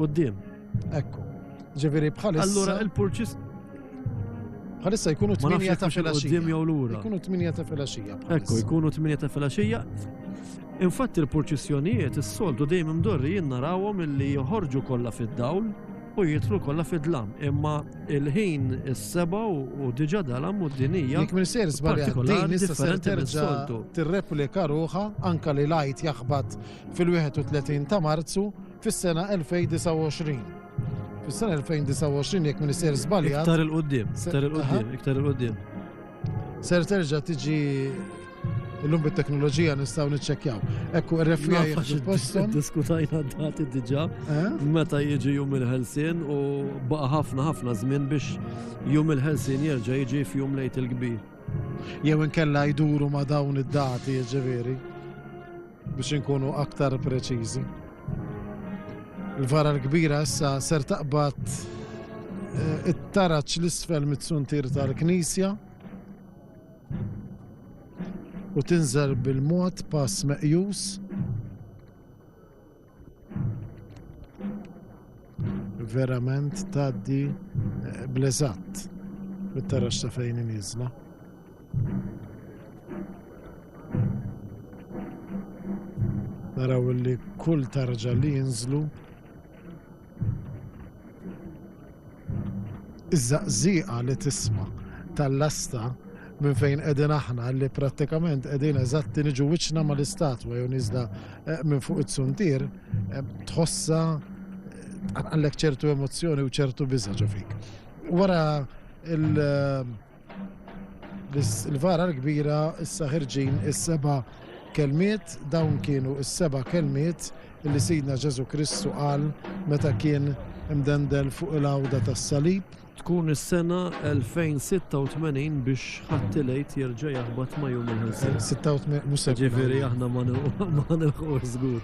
Quddiem. Ekku. Ġifieri bħalissa. Allura il-purchase bħalissa jkunu 8 ta' filgħaxija. jew lura. Jkunu 8 ta' filgħaxija. Ekku, jkunu 8 ta' filgħaxija. Infatti il-purċissjonijiet is-soltu dejjem imdorri jinnarawhom illi joħorġu kollha fid-dawl u jitlu kollha fid-dlam. Imma il-ħin is-seba' u diġà dalam u d-dinija. Jekk Minister żbaljat din issa ser terġa' tirreplika ruħha anke li lajt jaħbad fil-31 ta' Marzu fis-sena 2029. Fis-sena 2029 jekk Minister żbaljat. Iktar il-qudiem. Ser terġa' tiġi illum bit-teknoloġija nistgħu niċċekkjaw. Ekku ir-refija jieħdu posthom. Diskutajna dati diġà meta jiġi jum il-ħelsien u baqa' ħafna żmien biex jum il-ħelsien jerġa' jiġi f'jum lejt il-kbir. Jew inkella jduru ma' dawn id-dati ġifieri biex inkunu aktar preċiżi. Il-vara l-kbira issa ser taqbad it-taraċ l-isfel mit-suntir tal-Knisja u tinżel bil-mod pass meqjus verament tgħaddi bl-eżatt bit-tarax ta' fejn inniżla. Naraw li kull tarġa li jinżlu iż-żaqżieqa li tisma' tal-lasta minn fejn qegħdin aħna li prattikament qegħdin eżatti niġu wiċċna mal-istatwa jew niżda minn fuq it-suntir tħossha għandek ċertu emozzjoni u ċertu biża' ġo fik. Wara il-vara l-kbira issa ħirġin is-seba' kelmiet, dawn kienu is-seba' kelmiet li Sidna Ġesu Kristu qal meta kien imdendel fuq il-għawda tas-salib. Tkun is-sena 2086 biex ħattilejt jerġa' jaħbad ma' jum il-ħelsien. 86 ġifieri aħna ma nilħuq żgur.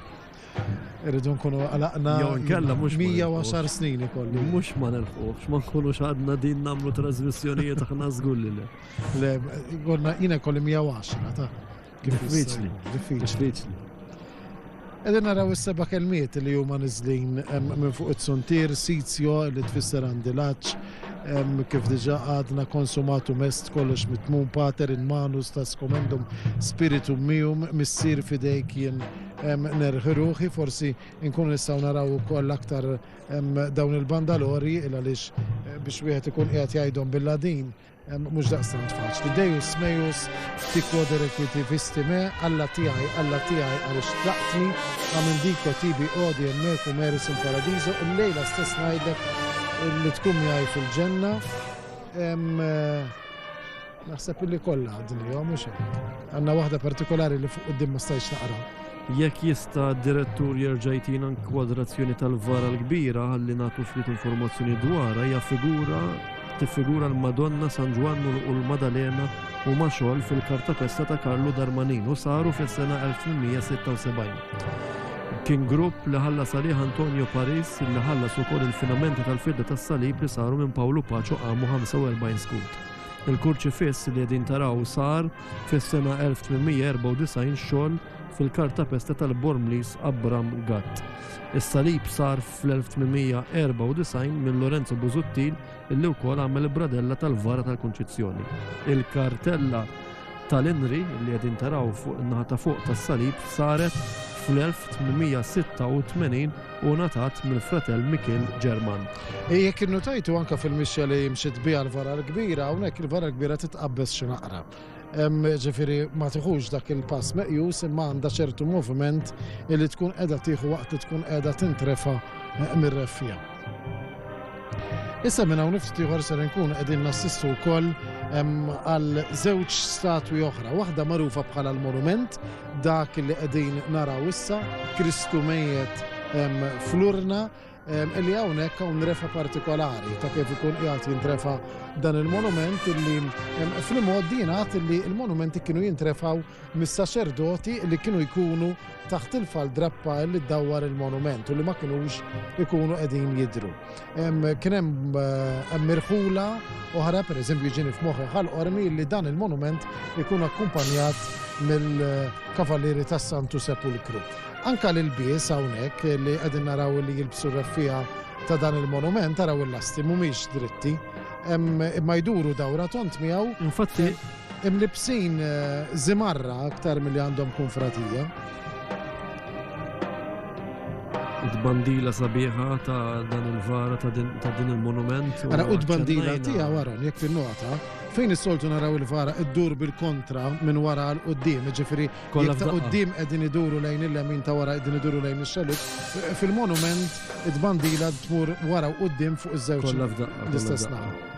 Irridu nkunu għalaqna 110 snin ikolli. Mhux ma nilħuqx, ma nkunux għadna din nagħmlu trasmissjonijiet aħna żgur li le. Le, jiena kolli 110 ta' diffiċli. Edin naraw is-seba' kelmiet li huma niżlin minn fuq it-suntir, sitio li tfisser għandilaċ, kif diġà għadna konsumatum est kollox mitmum pater in manus ta' skomendum spiritum mium missir fidejk jien nerħiruħi, forsi nkun nistgħu naraw ukoll aktar dawn il-bandalori għaliex biex wieħed ikun qiegħed jgħidhom bil-Ladin mhux daqstant faċli. Deus mejus tikkodere quiti vistime alla tiegħi għaliex tlaqtni għamil diko tibi odi emmeku meris in paradiso il-lejla stess ngħidlek li tkun miegħi fil-ġenna. Naħseb illi kollha għadnihom mhux hekk. Għandna waħda partikolari li fuq quddiem ma stajtx naqra. Jekk jista' d-direttur jerġa' jtina nkwadrazzjoni tal-vara l-kbira ħalli nagħtu ftit informazzjoni dwarha hija tiffigura l-Madonna San Ġwan u l-Madalena u maxol fil-kartapesta ta' Karlo Darmanin u saru fis-sena 1876. Kien grupp li ħallas għalih Antonio Paris li ħallas ukoll il-finamenti tal-fidda tas-salib li saru minn Paolo Paċo għamu 45 skut. Il-kurċifiss li qegħdin taraw sar fis-sena 1894 xogħol fil-kartapesta tal-Bormlis Abram Gatt. Is-salib sar fl-1894 minn Lorenzo Busuttil illi wkoll għamel bradella tal-vara tal-Kunċizzjoni. Il-kartella tal-Inri li qegħdin taraw fuq in-naħa ta' fuq tas-salib saret fl-1886 u ngħatat mill-fratell Mikil Ġerman. Jekk innotajtu anke fil-mixja li mxiet biha l-vara l-kbira, hawnhekk il-vara l-kbira titqabbes xi naqra. Ġifieri ma tieħux dak il-pass meqjus imma għandha ċertu moviment li tkun qiegħda tieħu waqt li tkun qiegħda tintrefa' mir-reffija. Issa minn hawn ftit ieħor ser nkunu qegħdin nassistu wkoll għal żewġ statwi oħra, waħda magħrufa bħala l-monument, dak li qegħdin naraw issa, Kristu mejjed fl-urna, illi hawnhekk hawn refa partikolari ta' kif ikun qiegħed jintrefa dan il-monument illi fl-modi jingħad illi il-monumenti kienu jintrefaw mis-saċerdoti li kienu jkunu taħt il-fall drappa li ddawwar il-monument u li ma kinux ikunu qegħdin jidhru. Kien hemm mirħula oħra pereżempju ġieni f'moħħi ħalqormi li dan il-monument ikun akkumpanjat mill-Kavallieri tas-Santu Sepulkru. Anka l-bies hawnhekk li qegħdin naraw li jilbsu r-reffija ta' dan il-monument taraw il-lasti mhumiex dritti. Imma jduru dawra tont miegħu Infatti imlibsin zimarra aktar milli għandhom kunfratija. bandila sabiħa ta' dan il-vara ta' din il-monument. Ara bandila tija waron, jek fin-nota, fejn is-soltu naraw il-vara id-dur bil-kontra minn wara l-qoddim, ġifiri jek ta' qoddim qegħdin iduru lejn il-lemin ta' wara qegħdin iduru lejn ix-xalit. Fil-monument id-bandila tmur wara u qoddim fuq iż-żewġ l-istess naħa.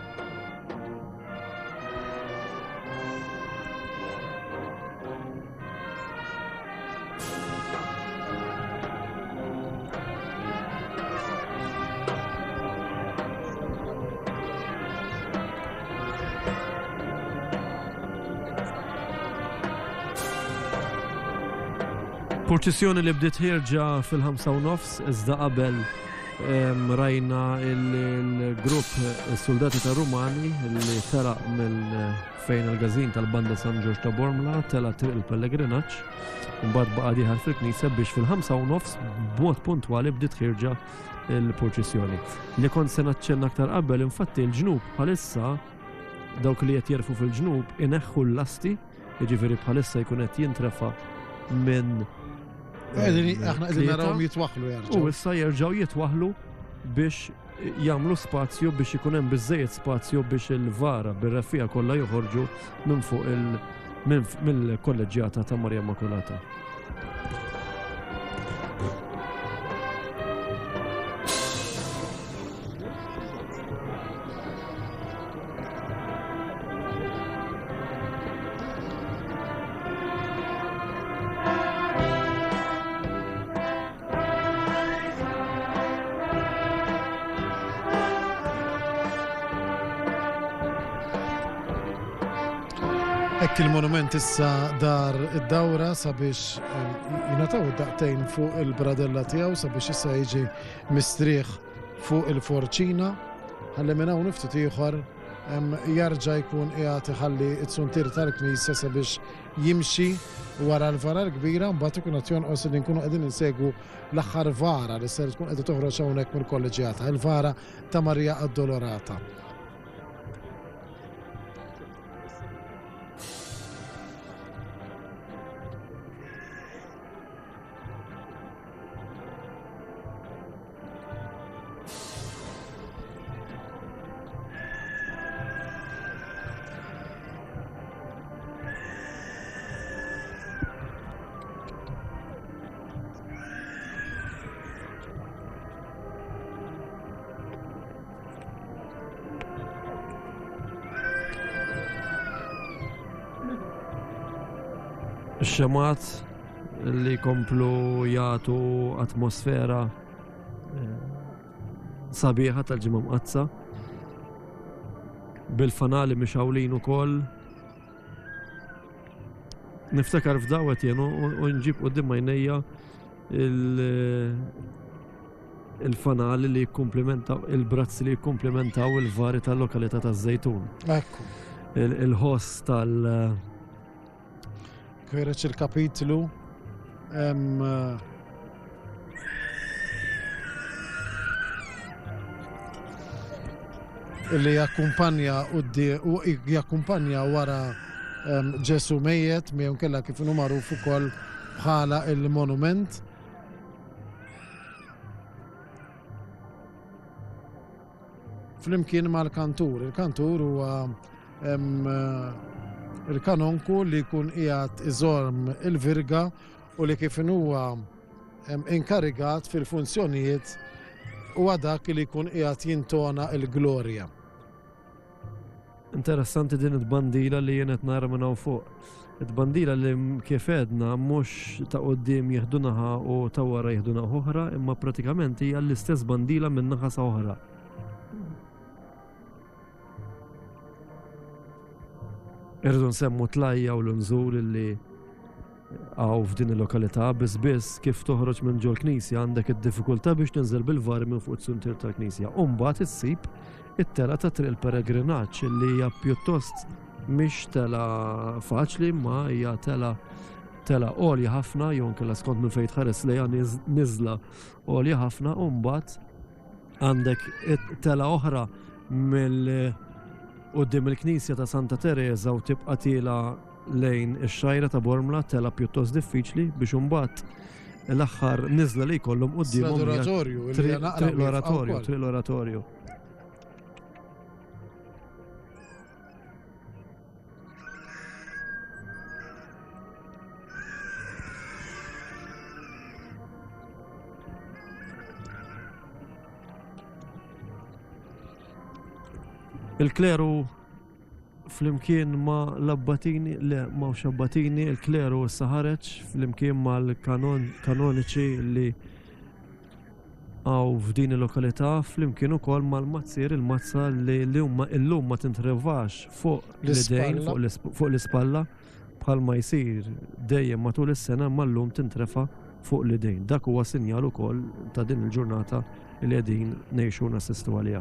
Proċessjoni li bdiet ħirġa fil-5:30 iżda qabel rajna il-grupp soldati ta' Rumani li telaq mill-fejn il-gazin tal-banda San Ġorġ ta' Bormla telaq triq il-pellegrinaġġ imbagħad baqa' dieħal fil-knisja biex fil-5:30 b'mod puntwali bdiet ħirġa il-proċessjoni. Li kont se naċċenna aktar qabel infatti l-ġnub bħalissa dawk li qed jerfu fil-ġnub ineħħu l-lasti, jiġifieri bħalissa jkun qed jintrefa minn aħna qegħdin narawhom jitwaħħlu jerġgħu. U issa jerġgħu jitwaħħlu biex jagħmlu spazju biex ikun hemm biżżejjed spazju biex il-vara bir-reffija kollha joħorġu minn fuq mill-kolleġġjata ta' Marja Immakulata. Ekk il-monument issa dar id-dawra sabiex jinataw daqtejn fuq il-bradella tiegħu sabiex issa jiġi mistrieħ fuq il-forċina ħalli minn hawn ftit ieħor jarġa' jkun qiegħed iħalli t-suntir tal-Knisja sabiex jimxi wara l-vara l-kbira mbagħad ikun qed jonqos li nkunu qegħdin insegwu l-aħħar vara li ser tkun qiegħda toħroġ hawnhekk mill-kolleġjata, il-vara ta' Marja Addolorata. Xemat li komplu jagħtu atmosfera sabiħa tal-ġimgħa mqazza bil-fanali mixawlin ukoll. Niftakar f'dawet jenu u nġib quddiem għajnejja il-fanali li jikkumplimentaw il-brazzi li jikkumplimentaw il-vari tal-lokalità taż-Żejtun. Ekku. Il-ħoss tal- Kwereċ il-kapitlu li jakkumpanja wara Ġesu mejjet miegħu kellha kif inhu magħruf ukoll bħala il-monument. Flimkien mal-kantur. Il-kantur huwa il-kanonku li jkun qiegħed iżorm il-virga u li kif huwa inkarigat fil-funzjonijiet huwa dak li jkun qiegħed jintona l-glorja. Interessanti din it-bandila li jien qed nara minn hawn fuq. It-bandila li kif għedna mhux ta' quddiem jieħdu naħa u ta' wara jieħdu naħa oħra, imma pratikament hija l-istess bandila minn naħa sa oħra. Irridu nsemmu tlajja u l-nżur li għaw f'din il-lokalità biss kif toħroġ minn ġol knisja għandek id-diffikultà biex tinżel bil-var minn fuq it-suntir tal-Knisja. U mbagħad issib it-tela ta' triq il-peregrinaġġ li hija pjuttost mhix tela faċli ma hija tela tela għolja ħafna, jew kella skont minn fejn tħares lejha niżla għolja ħafna, u mbagħad għandek tela oħra quddiem il-Knisja ta' Santa Teresa u tibqa' tiela lejn ix-xajra ta' Bormla, tela pjuttost diffiċli biex imbagħad l-aħħar niżla li jkollhom qudiemhom triq l-oratorju. Il-kleru flimkien ma l-abbatini, ma xabbatini, il-kleru s-saħareċ flimkien ma l-kanoniċi li għaw f'din il-lokalità, flimkien ukoll ma l-mazzir, il-mazza li l-lum ma tintrevax fuq l-idejn, fuq l-ispalla, bħalma jisir dejjem matul is-sena ma l-lum tintrefa fuq l-idejn. Dak huwa sinjal ukoll ta' din il-ġurnata li qegħdin ngħixu nassistu għaliha.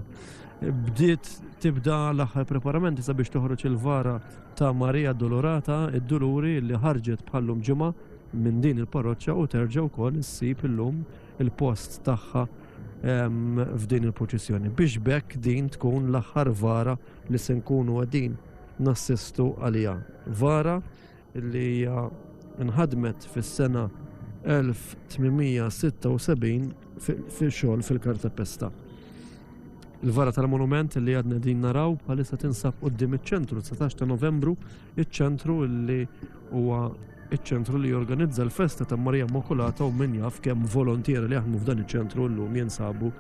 Bdiet tibda l-aħħar preparamenti sabiex toħroġ il-vara ta' Marija Addolorata, id-Duluri li ħarġet bħallum ġimgħa minn din il-parroċċa u terġa' wkoll issib illum il-post tagħha f'din il-proċessjoni. Biex bekk din tkun l-aħħar vara li se nkunu qegħdin nassistu għaliha. Vara li hija nħadmet fis-sena 1876 fil-xogħol fil-Kartapesta. Il-vara tal-monument li għadna din naraw bħalissa tinsab qudiem iċ-ċentru 19 ta' Novembru, iċ-ċentru li huwa iċ-ċentru li jorganizza l-festa ta' Marija Immakulata u min jaf kemm volontieri li jaħdmu f'dan iċ-ċentru llum jinsabu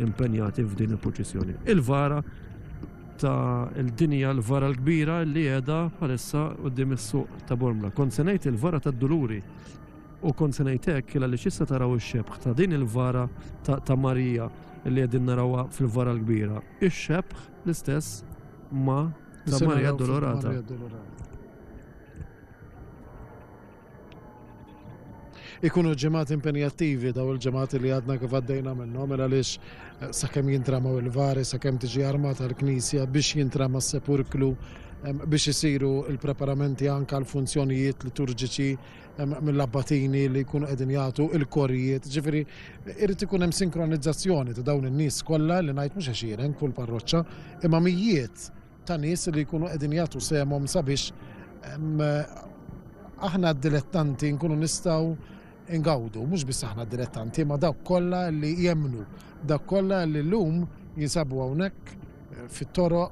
impenjati f'din il-proċessjoni. Il-vara ta' il-dinja l-vara l-kbira li qiegħda bħalissa qudiem is-suq ta' Bormla. Kont se ngħid il-vara tad-Duluri u kont se ngħid hekk illa li x'issa taraw ix-xebħ ta' din il-vara ta' Marija li għedin narawha fil-vara l-kbira. Ix-xebħ l-istess ma ta' Marija Addolorata. Ikunu ġemat impenjattivi daw il-ġemat li għadna kif għaddejna minnhom għaliex sakemm jintramaw il-vari, sakemm tiġi armata l-Knisja biex jintrama s-sepurklu, biex isiru il-preparamenti anka l-funzjonijiet liturġiċi mill-abbatini li jkunu qegħdin jagħtu il-korrijiet. Ġifieri irid ikun hemm sinkronizzazzjoni ta' dawn in-nies kollha li ngħid mhux għexieren kull parroċċa, imma mijiet ta' nies li jkunu qegħdin jagħtu sehemhom sabiex aħna d-dilettanti nkunu nistgħu ingawdu, mhux biss aħna d-dilettanti, ma dawk kollha li jemmnu, dawk kollha li llum jinsabu hawnhekk fit-toroq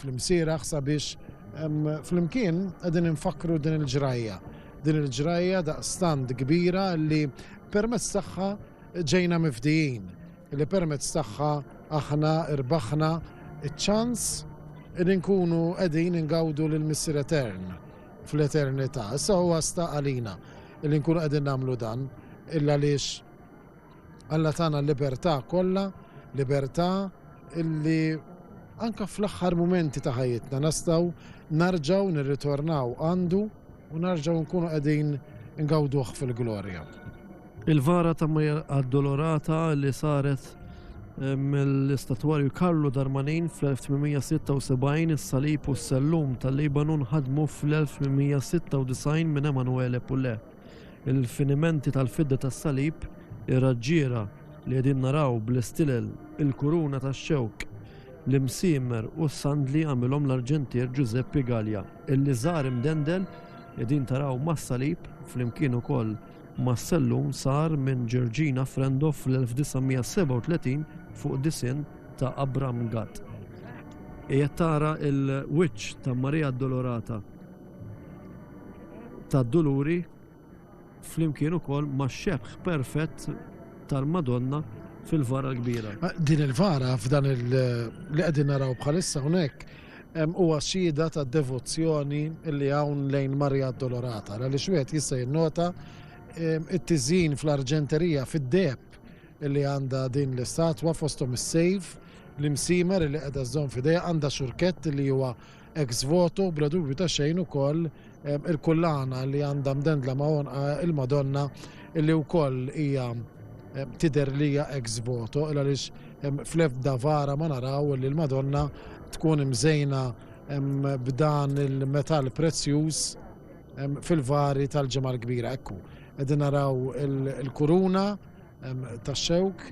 fl-imsieraħ sabiex fl-imkien qegħdin infakru din il-ġrajja. Din il-ġrajja daqstant kbira li permezz tagħha ġejna mifdijin, li permezz tagħha aħna irbaħna iċ-ċans li nkunu qegħdin ingawdu lill-Missier Etern fl-eternità. Issa huwa sta għalina li nkunu qegħdin nagħmlu dan illa għaliex Alla tagħna l-libertà kollha, libertà illi anka fl-aħħar momenti ta' ħajjitna nistgħu narġgħu nirritornaw għandu u narġgħu nkunu qegħdin ngawduh fil-glorja. Il-vara ta' Marija Addolorata li saret mill-istatwarju Karlo Darmanin fl-1876, is-salib u s-sellum tal-Libanon ħadmu fl-1896 minn Emanuele Pulle. Il-finimenti tal-fidda tas-salib, ir-raġġiera li qegħdin naraw bl-istilel, il-kuruna tax-xewk, l-imsiemer u s-sandli għamilhom l-arġentier Giuseppe Gallia. Illi żar imdendel qegħdin taraw mas-salib flimkien ukoll mas-sellum sar minn Georgina Frendo fl-1937 fuq disin ta' Abram Gatt. Qiegħed tara il-wiċċ ta' Marija Addolorata ta' Duluri flimkien ukoll max-xebħ perfett tal-Madonna fil-vara l-kbira. Din il-vara f'dan li qegħdin naraw bħalissa hawnhekk huwa xhieda ta' devozzjoni li hawn lejn Marija Addolorata. Għaliex wieħed jista' jinnota it-tiżjin fl-arġenterija fid-deheb li għandha din l-istatwa fosthom is-sejf, l-imsiemer li qiegħda żżomm f'idejha għandha xurkett li huwa ex voto bla dubju ta' xejn ukoll il-kullana li għandha mdendla ma' il-Madonna li wkoll hija tidher li hija ex voto għaliex fl-ebda vara ma naraw li l-Madonna tkun imżejna b'dan il-metall prezzjuż fil-vari tal-ġimgħa l-kbira ekku. Qegħdin naraw il-kuruna tax-xewk